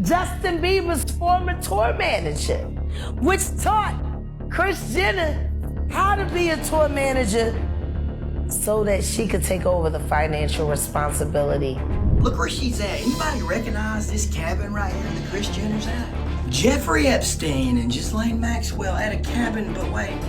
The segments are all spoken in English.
Justin Bieber's former tour manager, which taught Kris Jenner how to be a tour manager so that she could take over the financial responsibility. Look where she's at. Anybody recognize this cabin right here that Kris Jenner's at? Jeffrey Epstein and Ghislaine Maxwell at a cabin, but wait,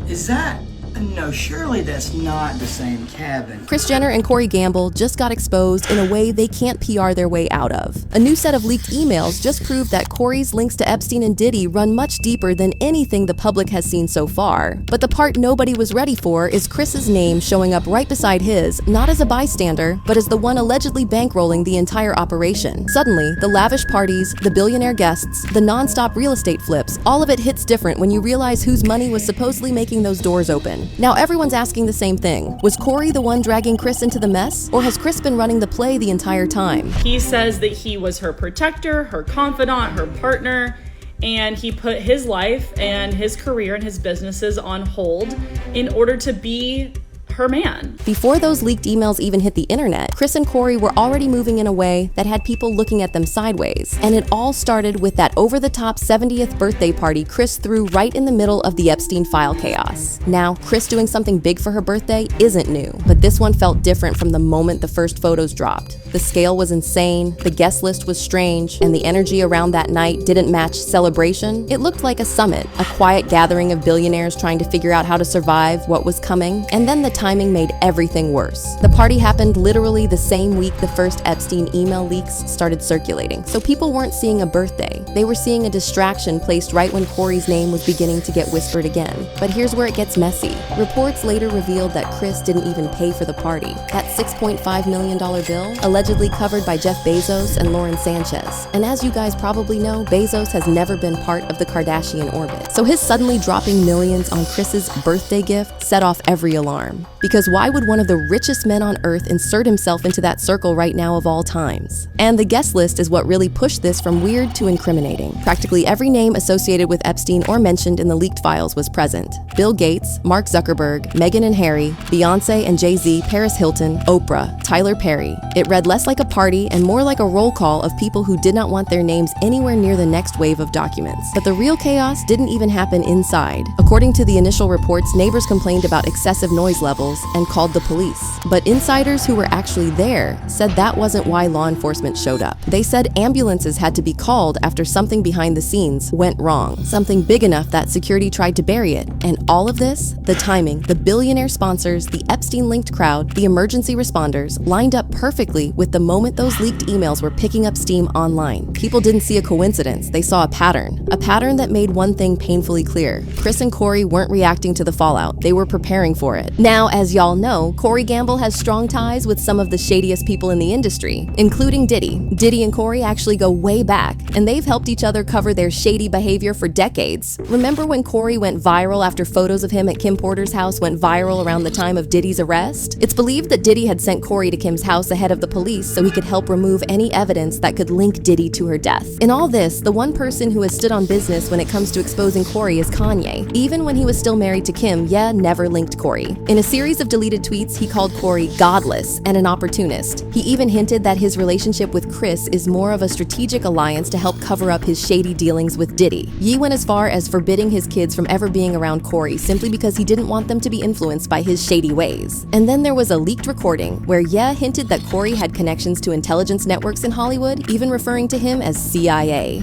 is that? No, surely that's not the same cabin. Kris Jenner and Cory Gamble just got exposed in a way they can't PR their way out of. A new set of leaked emails just proved that Cory's links to Epstein and Diddy run much deeper than anything the public has seen so far. But the part nobody was ready for is Kris's name showing up right beside his, not as a bystander, but as the one allegedly bankrolling the entire operation. Suddenly, the lavish parties, the billionaire guests, the nonstop real estate flips, all of it hits different when you realize whose money was supposedly making those doors open. Now everyone's asking the same thing. Was Cory the one dragging Kris into the mess? Or has Kris been running the play the entire time? He says that he was her protector, her confidant, her partner, and he put his life and his career and his businesses on hold in order to be her man. Before those leaked emails even hit the internet, Kris and Cory were already moving in a way that had people looking at them sideways. And it all started with that over-the-top 70th birthday party Kris threw right in the middle of the Epstein file chaos. Now, Kris doing something big for her birthday isn't new, but this one felt different from the moment the first photos dropped. The scale was insane, the guest list was strange, and the energy around that night didn't match celebration. It looked like a summit, a quiet gathering of billionaires trying to figure out how to survive what was coming, and then the timing made everything worse. The party happened literally the same week the first Epstein email leaks started circulating, so people weren't seeing a birthday. They were seeing a distraction placed right when Cory's name was beginning to get whispered again. But here's where it gets messy. Reports later revealed that Kris didn't even pay for the party. That $6.5 million bill, allegedly covered by Jeff Bezos and Lauren Sanchez. And as you guys probably know, Bezos has never been part of the Kardashian orbit. So his suddenly dropping millions on Kris's birthday gift set off every alarm. Because why would one of the richest men on earth insert himself into that circle right now of all times? And the guest list is what really pushed this from weird to incriminating. Practically every name associated with Epstein or mentioned in the leaked files was present. Bill Gates, Mark Zuckerberg, Meghan and Harry, Beyonce and Jay-Z, Paris Hilton, Oprah, Tyler Perry. It read less like a party and more like a roll call of people who did not want their names anywhere near the next wave of documents. But the real chaos didn't even happen inside. According to the initial reports, neighbors complained about excessive noise levels and called the police. But insiders who were actually there said that wasn't why law enforcement showed up. They said ambulances had to be called after something behind the scenes went wrong, something big enough that security tried to bury it. And all of this, the timing, the billionaire sponsors, the Epstein-linked crowd, the emergency responders, lined up perfectly with the moment those leaked emails were picking up steam online. People didn't see a coincidence, they saw a pattern that made one thing painfully clear. Kris and Cory weren't reacting to the fallout, they were preparing for it. Now, as y'all know, Cory Gamble has strong ties with some of the shadiest people in the industry, including Diddy. Diddy and Cory actually go way back, and they've helped each other cover their shady behavior for decades. Remember when Cory went viral after photos of him at Kim Porter's house went viral around the time of Diddy's arrest? It's believed that Diddy had sent Cory to Kim's house ahead of the police so he could help remove any evidence that could link Diddy to her death. In all this, the one person who has stood on business when it comes to exposing Cory is Kanye. Even when he was still married to Kim, never linked Cory. In a series of deleted tweets, he called Cory godless and an opportunist. He even hinted that his relationship with Kris is more of a strategic alliance to help cover up his shady dealings with Diddy. Ye went as far as forbidding his kids from ever being around Cory simply because he didn't want them to be influenced by his shady ways. And then there was a leaked recording where Ye hinted that Cory had connections to intelligence networks in Hollywood, even referring to him as CIA.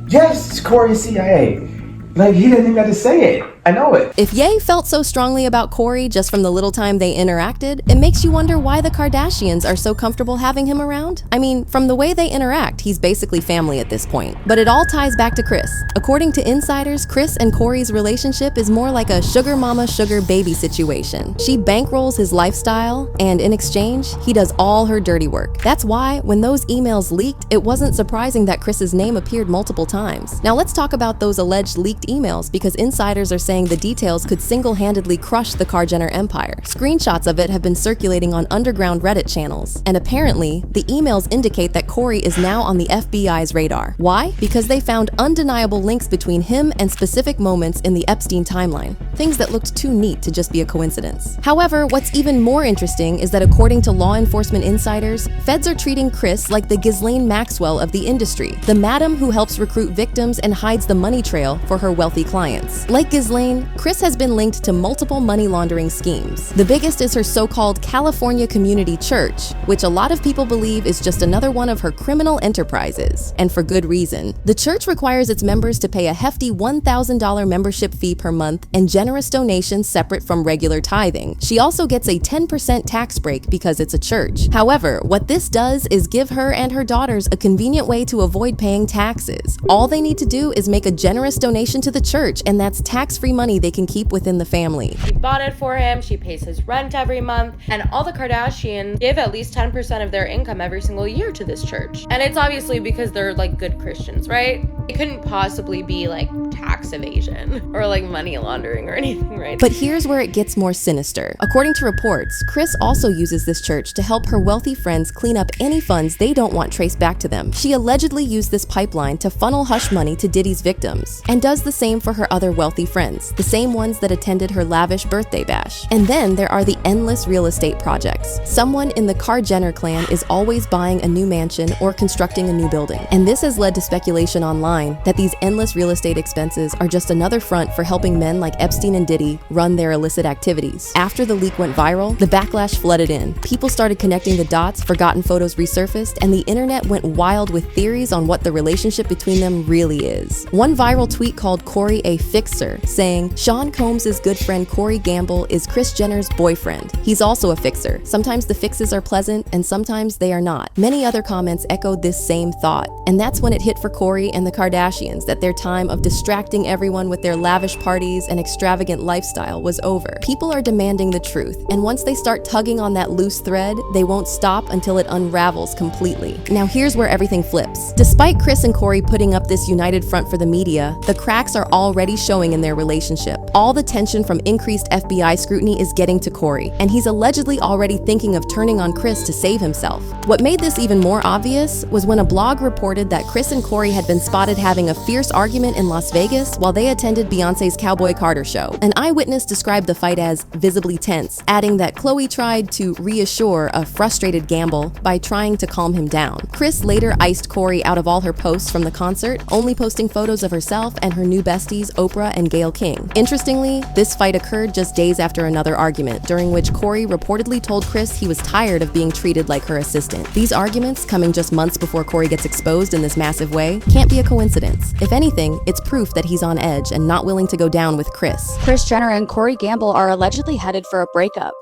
Yes, Cory CIA. Like, he didn't even have to say it. I know it. If Ye felt so strongly about Cory just from the little time they interacted, it makes you wonder why the Kardashians are so comfortable having him around. I mean, from the way they interact, he's basically family at this point. But it all ties back to Kris. According to insiders, Kris and Cory's relationship is more like a sugar mama, sugar baby situation. She bankrolls his lifestyle, and in exchange, he does all her dirty work. That's why, when those emails leaked, it wasn't surprising that Kris's name appeared multiple times. Now let's talk about those alleged leaked emails, because insiders are saying saying the details could single-handedly crush the Kar-Jenner empire. Screenshots of it have been circulating on underground Reddit channels, and apparently, the emails indicate that Cory is now on the FBI's radar. Why? Because they found undeniable links between him and specific moments in the Epstein timeline, things that looked too neat to just be a coincidence. However, what's even more interesting is that according to law enforcement insiders, feds are treating Kris like the Ghislaine Maxwell of the industry, the madam who helps recruit victims and hides the money trail for her wealthy clients. Like Ghislaine, Kris has been linked to multiple money laundering schemes. The biggest is her so-called California Community Church, which a lot of people believe is just another one of her criminal enterprises, and for good reason. The church requires its members to pay a hefty $1,000 membership fee per month and generous donations separate from regular tithing. She also gets a 10% tax break because it's a church. However, what this does is give her and her daughters a convenient way to avoid paying taxes. All they need to do is make a generous donation to the church, and that's tax-free money they can keep within the family. She bought it for him, she pays his rent every month, and all the Kardashians give at least 10% of their income every single year to this church. And it's obviously because they're like good Christians, right? It couldn't possibly be like tax evasion or like money laundering or anything, right? But here's where it gets more sinister. According to reports, Kris also uses this church to help her wealthy friends clean up any funds they don't want traced back to them. She allegedly used this pipeline to funnel hush money to Diddy's victims, and does the same for her other wealthy friends, the same ones that attended her lavish birthday bash. And then there are the endless real estate projects. Someone in the Kar-Jenner clan is always buying a new mansion or constructing a new building, and this has led to speculation online that these endless real estate expenses are just another front for helping men like Epstein and Diddy run their illicit activities. After the leak went viral, the backlash flooded in. People started connecting the dots, forgotten photos resurfaced, and the internet went wild with theories on what the relationship between them really is. One viral tweet called Cory a fixer, saying, "Sean Combs' good friend Cory Gamble is Kris Jenner's boyfriend. He's also a fixer. Sometimes the fixes are pleasant, and sometimes they are not." Many other comments echoed this same thought, and that's when it hit for Cory and the Kardashians that their time of distracting everyone with their lavish parties and extravagant lifestyle was over. People are demanding the truth, and once they start tugging on that loose thread, they won't stop until it unravels completely. Now here's where everything flips. Despite Kris and Cory putting up this united front for the media, the cracks are already showing in their relationship. All the tension from increased FBI scrutiny is getting to Cory, and he's allegedly already thinking of turning on Kris to save himself. What made this even more obvious was when a blog reported that Kris and Cory had been spotted having a fierce argument in Las Vegas while they attended Beyonce's Cowboy Carter show. An eyewitness described the fight as visibly tense, adding that Khloe tried to reassure a frustrated Gamble by trying to calm him down. Kris later iced Cory out of all her posts from the concert, only posting photos of herself and her new besties Oprah and Gayle King. Interestingly, this fight occurred just days after another argument, during which Cory reportedly told Kris he was tired of being treated like her assistant. These arguments, coming just months before Cory gets exposed in this massive way, can't be a coincidence. If anything, it's proof that he's on edge and not willing to go down with Kris. Kris Jenner and Cory Gamble are allegedly headed for a breakup.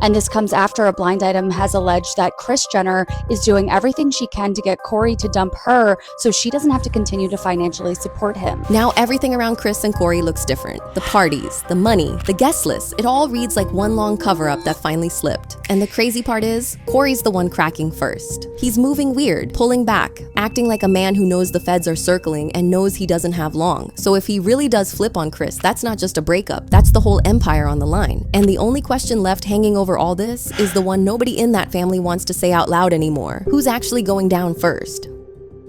And this comes after a blind item has alleged that Kris Jenner is doing everything she can to get Cory to dump her so she doesn't have to continue to financially support him. Now everything around Kris and Cory looks different. The parties, the money, the guest list, it all reads like one long cover-up that finally slipped. And the crazy part is, Cory's the one cracking first. He's moving weird, pulling back, acting like a man who knows the feds are circling and knows he doesn't have long. So if he really does flip on Kris, that's not just a breakup, that's the whole empire on the line. And the only question left hanging over all this is the one nobody in that family wants to say out loud anymore. Who's actually going down first?